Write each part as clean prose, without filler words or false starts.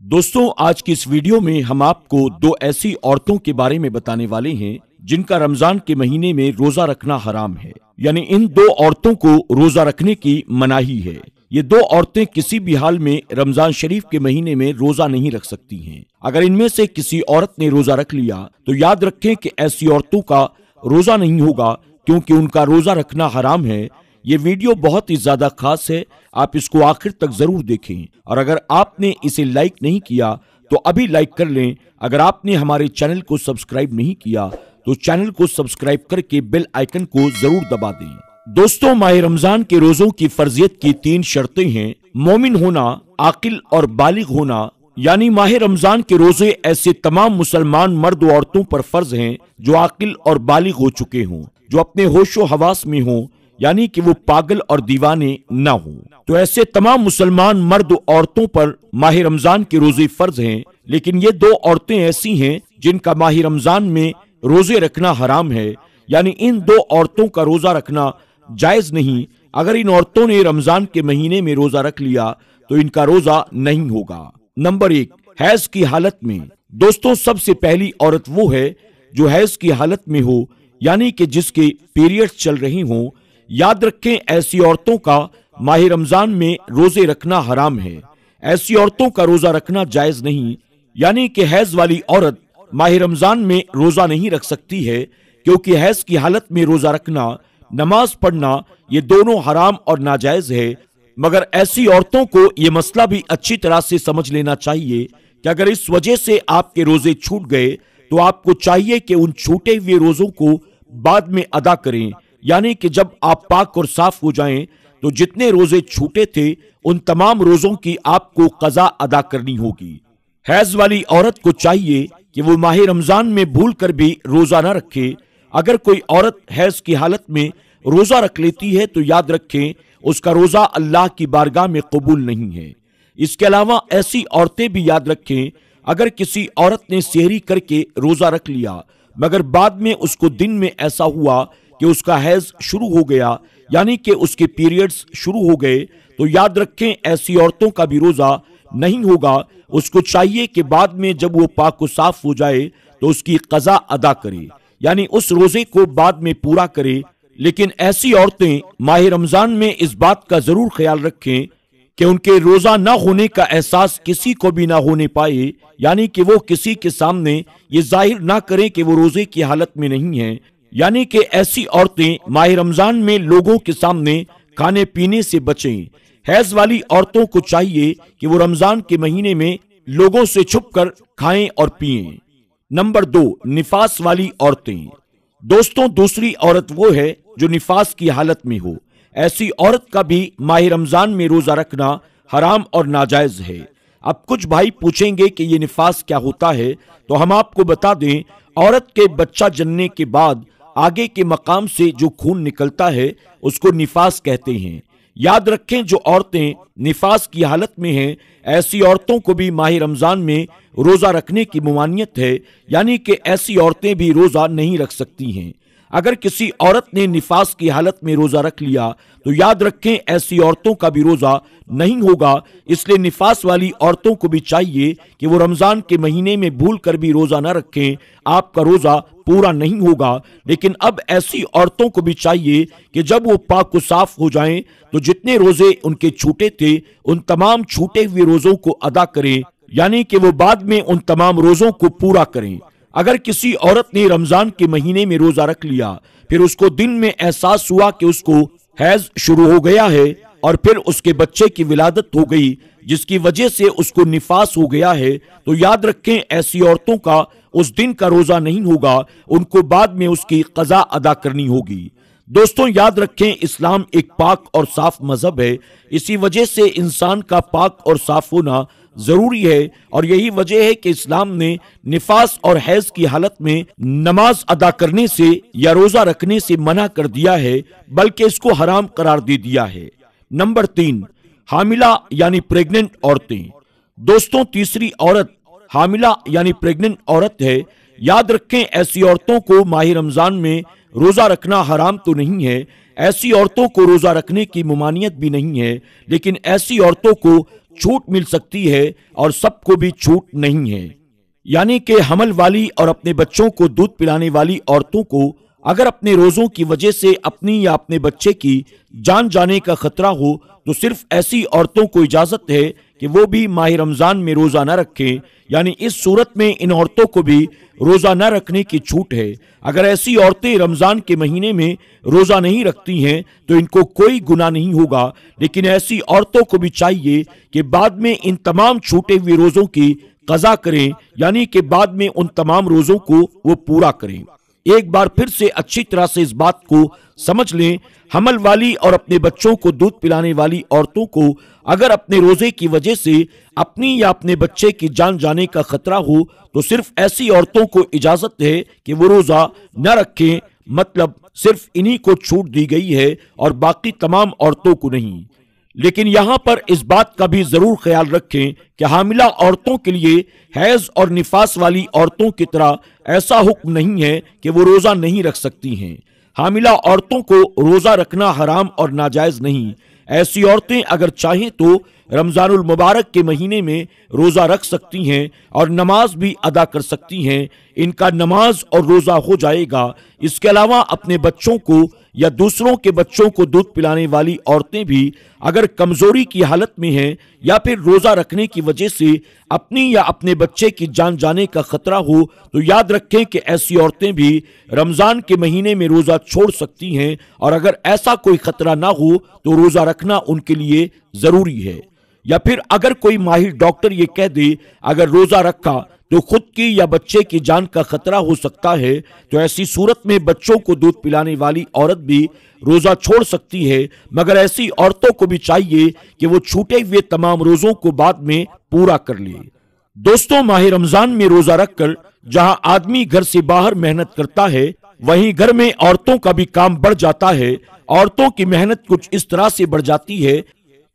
दोस्तों, आज की इस वीडियो में हम आपको दो ऐसी औरतों के बारे में बताने वाले हैं जिनका रमजान के महीने में रोजा रखना हराम है। यानी इन दो औरतों को रोजा रखने की मनाही है। ये दो औरतें किसी भी हाल में रमजान शरीफ के महीने में रोजा नहीं रख सकती हैं। अगर इनमें से किसी औरत ने रोजा रख लिया तो याद रखें कि ऐसी औरतों का रोजा नहीं होगा, क्योंकि उनका रोजा रखना हराम है। ये वीडियो बहुत ही ज्यादा खास है, आप इसको आखिर तक जरूर देखें। और अगर आपने इसे लाइक नहीं किया तो अभी लाइक कर लें। अगर आपने हमारे चैनल को सब्सक्राइब नहीं किया तो चैनल को सब्सक्राइब करके बेल आइकन को जरूर दबा दें। दोस्तों, माह रमजान के रोजों की फर्जियत की 3 शर्तें हैं। मोमिन होना, आकिल और बालिग होना। यानी माह रमजान के रोजे ऐसे तमाम मुसलमान मर्द और औरतों पर फर्ज हैं जो आकिल और बालिग हो चुके हों, जो अपने होशो हवास में हों, यानी कि वो पागल और दीवाने ना हो। तो ऐसे तमाम मुसलमान मर्द औरतों पर माह रमजान के रोजे फर्ज हैं। लेकिन ये दो औरतें ऐसी हैं जिनका माह रमजान में रोजे रखना हराम है। यानी इन दो औरतों का रोजा रखना जायज नहीं। अगर इन औरतों ने रमजान के महीने में रोजा रख लिया तो इनका रोजा नहीं होगा। नंबर 1, हैज की हालत में। दोस्तों, सबसे पहली औरत वो है जो हैज की हालत में हो, यानी कि जिसके पीरियड्स चल रही हों। याद रखें, ऐसी औरतों का माह रमजान में रोजे रखना हराम है। ऐसी औरतों का रोजा रखना जायज नहीं। यानी कि हैज वाली औरत माह रमजान में रोजा नहीं रख सकती है, क्योंकि हैज की हालत में रोजा रखना, नमाज पढ़ना, ये दोनों हराम और नाजायज है। मगर ऐसी औरतों को ये मसला भी अच्छी तरह से समझ लेना चाहिए कि अगर इस वजह से आपके रोजे छूट गए तो आपको चाहिए कि उन छूटे हुए रोजों को बाद में अदा करें। यानी कि जब आप पाक और साफ हो जाएं तो जितने रोजे छूटे थे उन तमाम रोजों की आपको कज़ा अदा करनी होगी। हैज वाली औरत को चाहिए कि वो माह रमजान में भूल कर भी रोजा न रखे। अगर कोई औरत हैज की हालत में रोजा रख लेती है तो याद रखें, उसका रोजा अल्लाह की बारगाह में कबूल नहीं है। इसके अलावा ऐसी औरतें भी याद रखें, अगर किसी औरत ने सेहरी करके रोजा रख लिया मगर बाद में उसको दिन में ऐसा हुआ कि उसका हैज शुरू हो गया, यानी कि उसके पीरियड्स शुरू हो गए, तो याद रखें ऐसी औरतों का भी रोजा नहीं होगा। उसको चाहिए कि बाद में जब वो पाक व साफ हो जाए तो उसकी कज़ा अदा करे, यानी उस रोजे को बाद में पूरा करे। लेकिन ऐसी औरतें माह रमजान में इस बात का जरूर ख्याल रखें कि उनके रोजा ना होने का एहसास किसी को भी ना होने पाए। यानी कि वो किसी के सामने ये जाहिर ना करें कि वो रोजे की हालत में नहीं है। यानी कि ऐसी औरतें माह रमजान में लोगों के सामने खाने पीने से बचें। हैज वाली औरतों को चाहिए कि वो रमजान के महीने में लोगों से छुपकर खाएं और पिएं। नंबर 2, निफास वाली औरतें। दोस्तों, दूसरी औरत वो है जो निफास की हालत में हो। ऐसी औरत का भी माह रमजान में रोजा रखना हराम और नाजायज है। अब कुछ भाई पूछेंगे कि ये निफास क्या होता है, तो हम आपको बता दें, औरत के बच्चा जनने के बाद आगे के मकाम से जो खून निकलता है उसको निफास कहते हैं। याद रखें, जो औरतें निफास की हालत में हैं, ऐसी औरतों को भी माह रमजान में रोजा रखने की मुमानियत है। यानी कि ऐसी औरतें भी रोजा नहीं रख सकती हैं। अगर किसी औरत ने निफास की हालत में रोजा रख लिया तो याद रखें ऐसी औरतों का भी रोजा नहीं होगा। इसलिए निफास वाली औरतों को भी चाहिए कि वो रमजान के महीने में भूल कर भी रोजा न रखें, आपका रोजा पूरा नहीं होगा। लेकिन अब ऐसी औरतों को भी चाहिए कि जब वो पाक को साफ हो जाएं तो जितने रोजे उनके छूटे थे उन तमाम छूटे हुए रोजों को अदा करें, यानी कि वो बाद में उन तमाम रोजों को पूरा करें। अगर किसी औरत ने रमजान के महीने में रोजा रख लिया, फिर उसको दिन में एहसास हुआ कि उसको हैज शुरू हो गया है और फिर उसके बच्चे की विलादत हो गई, जिसकी वजह से उसको निफास हो गया है, तो याद रखें ऐसी औरतों का उस दिन का रोजा नहीं होगा, उनको बाद में उसकी कज़ा अदा करनी होगी। दोस्तों, याद रखें, इस्लाम एक पाक और साफ मजहब है। इसी वजह से इंसान का पाक और साफ होना जरूरी है। और यही वजह है कि इस्लाम ने निफास और हैज की हालत में नमाज अदा करने से या रोजा रखने से मना कर दिया है, बल्कि इसको हराम करार दे दिया है। नंबर 3, हामिला यानी प्रेग्नेंट औरतें। दोस्तों, तीसरी औरत हामिला यानी प्रेग्नेंट औरत है। याद रखें, ऐसी औरतों को माह रमजान में रोजा रखना हराम तो नहीं है, ऐसी औरतों को रोजा रखने की मुमानियत भी नहीं है, लेकिन ऐसी औरतों को छूट मिल सकती है और सबको भी छूट नहीं है। यानी कि हमल वाली और अपने बच्चों को दूध पिलाने वाली औरतों को अगर अपने रोजों की वजह से अपनी या अपने बच्चे की जान जाने का खतरा हो तो सिर्फ ऐसी औरतों को इजाजत है कि वो भी माह रमजान में रोजा न रखें। यानी इस सूरत में इन औरतों को भी रोजा न रखने की छूट है। अगर ऐसी औरतें रमजान के महीने में रोजा नहीं रखती हैं तो इनको कोई गुनाह नहीं होगा, लेकिन ऐसी औरतों को भी चाहिए कि बाद में इन तमाम छूटे हुए रोजों की कज़ा करें, यानी कि बाद में उन तमाम रोजों को वो पूरा करें। एक बार फिर से अच्छी तरह से इस बात को समझ लें, हमल वाली और अपने बच्चों को दूध पिलाने वाली औरतों को अगर अपने रोजे की वजह से अपनी या अपने बच्चे की जान जाने का खतरा हो तो सिर्फ ऐसी औरतों को इजाजत है कि वो रोजा न रखें। मतलब सिर्फ इन्हीं को छूट दी गई है और बाकी तमाम औरतों को नहीं। लेकिन यहाँ पर इस बात का भी जरूर ख्याल रखें कि हामिला औरतों के लिए हैज और निफास वाली औरतों की तरह ऐसा हुक्म नहीं है कि वो रोजा नहीं रख सकती हैं। हामिला औरतों को रोजा रखना हराम और नाजायज नहीं। ऐसी औरतें अगर चाहें तो रमजानुल मुबारक के महीने में रोजा रख सकती हैं और नमाज भी अदा कर सकती हैं। इनका नमाज और रोजा हो जाएगा। इसके अलावा अपने बच्चों को या दूसरों के बच्चों को दूध पिलाने वाली औरतें भी अगर कमजोरी की हालत में हैं या फिर रोजा रखने की वजह से अपनी या अपने बच्चे की जान जाने का खतरा हो तो याद रखें कि ऐसी औरतें भी रमजान के महीने में रोजा छोड़ सकती हैं और अगर ऐसा कोई खतरा ना हो तो रोजा रखना उनके लिए जरूरी है। या फिर अगर कोई माहिर डॉक्टर ये कह दे अगर रोजा रखा तो खुद की या बच्चे की जान का खतरा हो सकता है, तो ऐसी सूरत में बच्चों को दूध पिलाने वाली औरत भी रोजा छोड़ सकती है। मगर ऐसी औरतों को भी चाहिए कि वो छूटे हुए तमाम रोजों को बाद में पूरा कर ले। दोस्तों, माह रमजान में रोजा रखकर जहां आदमी घर से बाहर मेहनत करता है वहीं घर में औरतों का भी काम बढ़ जाता है। औरतों की मेहनत कुछ इस तरह से बढ़ जाती है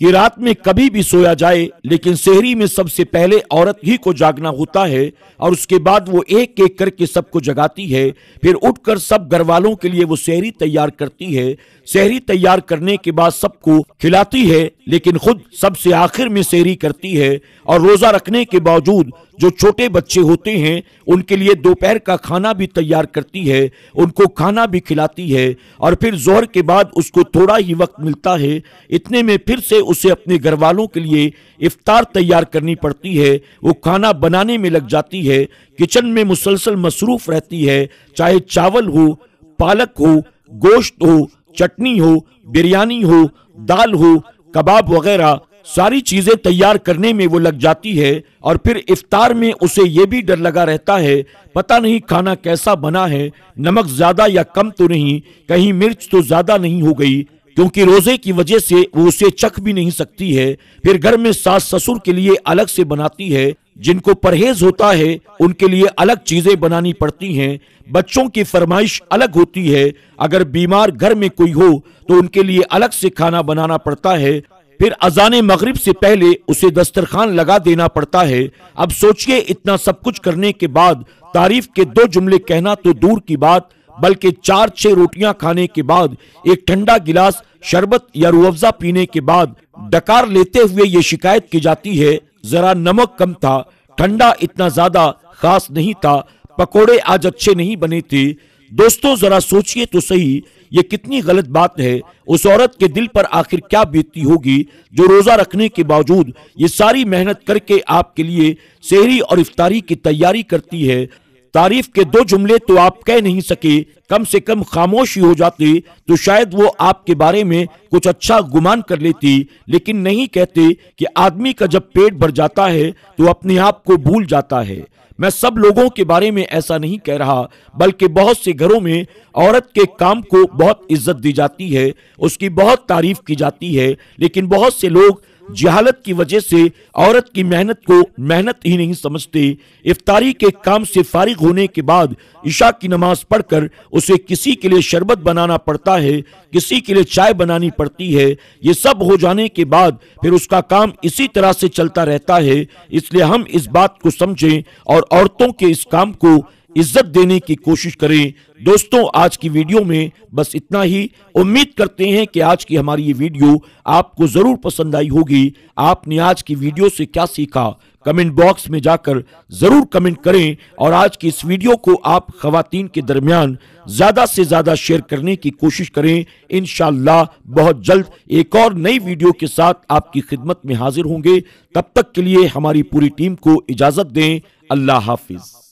कि रात में कभी भी सोया जाए लेकिन सेहरी में सबसे पहले औरत ही को जागना होता है और उसके बाद वो एक एक करके सबको जगाती है। फिर उठकर सब घर वालों के लिए वो सेहरी तैयार करती है। सेहरी तैयार करने के बाद सबको खिलाती है लेकिन खुद सबसे आखिर में सेहरी करती है। और रोजा रखने के बावजूद जो छोटे बच्चे होते हैं उनके लिए दोपहर का खाना भी तैयार करती है, उनको खाना भी खिलाती है और फिर जोहर के बाद उसको थोड़ा ही वक्त मिलता है, इतने में फिर से उसे अपने घर वालों के लिए इफ्तार तैयार करनी पड़ती है। वो खाना बनाने में लग जाती है, किचन में मुसलसल मसरूफ रहती है, चाहे चावल हो, पालक हो, गोश्त हो, चटनी हो, बिरयानी हो, दाल हो, कबाब वगैरह सारी चीजें तैयार करने में वो लग जाती है। और फिर इफ्तार में उसे ये भी डर लगा रहता है पता नहीं खाना कैसा बना है, नमक ज्यादा या कम तो नहीं, कहीं मिर्च तो ज्यादा नहीं हो गई, क्योंकि रोजे की वजह से वो उसे चख भी नहीं सकती है। फिर घर में सास ससुर के लिए अलग से बनाती है, जिनको परहेज होता है उनके लिए अलग चीजें बनानी पड़ती हैं। बच्चों की फरमाइश अलग होती है, अगर बीमार घर में कोई हो तो उनके लिए अलग से खाना बनाना पड़ता है। फिर अजाने मगरिब से पहले उसे दस्तरखान लगा देना पड़ता है। अब सोचिए, इतना सब कुछ करने के बाद तारीफ के 2 जुमले कहना तो दूर की बात, बल्कि 4-6 रोटियां खाने के बाद एक ठंडा गिलास शरबत या रूह अफ़ज़ा पीने के बाद डकार लेते हुए ये शिकायत की जाती है जरा नमक कम था, ठंडा इतना ज्यादा खास नहीं था, पकोड़े आज अच्छे नहीं बने थे। दोस्तों, जरा सोचिए तो सही, ये कितनी गलत बात है। उस औरत के दिल पर आखिर क्या बीतती होगी जो रोजा रखने के बावजूद ये सारी मेहनत करके आपके लिए सेहरी और इफ्तारी की तैयारी करती है। तारीफ के 2 जुमले तो आप कह नहीं सके, कम से कम खामोश ही हो जाते तो शायद वो आपके बारे में कुछ अच्छा गुमान कर लेती, लेकिन नहीं कहते कि आदमी का जब पेट भर जाता है तो अपने आप को भूल जाता है। मैं सब लोगों के बारे में ऐसा नहीं कह रहा, बल्कि बहुत से घरों में औरत के काम को बहुत इज्जत दी जाती है, उसकी बहुत तारीफ की जाती है, लेकिन बहुत से लोग जहालत की वजह से औरत की मेहनत को मेहनत ही नहीं समझते। इफ्तारी के काम से फारिग होने के बाद इशा की नमाज पढ़कर उसे किसी के लिए शरबत बनाना पड़ता है, किसी के लिए चाय बनानी पड़ती है। ये सब हो जाने के बाद फिर उसका काम इसी तरह से चलता रहता है। इसलिए हम इस बात को समझें और औरतों के इस काम को عزت دینے کی کوشش کریں۔ دوستوں، آج کی ویڈیو میں بس اتنا ہی۔ امید کرتے ہیں کہ آج کی ہماری یہ ویڈیو آپ کو ضرور پسند آئی ہوگی۔ آپ نے آج کی ویڈیو سے کیا سیکھا کمنٹ باکس میں جا کر ضرور کمنٹ کریں، اور آج کی اس ویڈیو کو آپ خواتین کے درمیان زیادہ سے زیادہ شیئر کرنے کی کوشش کریں۔ انشاءاللہ بہت جلد ایک اور نئی ویڈیو کے ساتھ آپ کی خدمت میں حاضر ہوں گے۔ تب تک کے لیے ہماری پوری ٹیم کو اجازت دیں۔ اللہ حافظ۔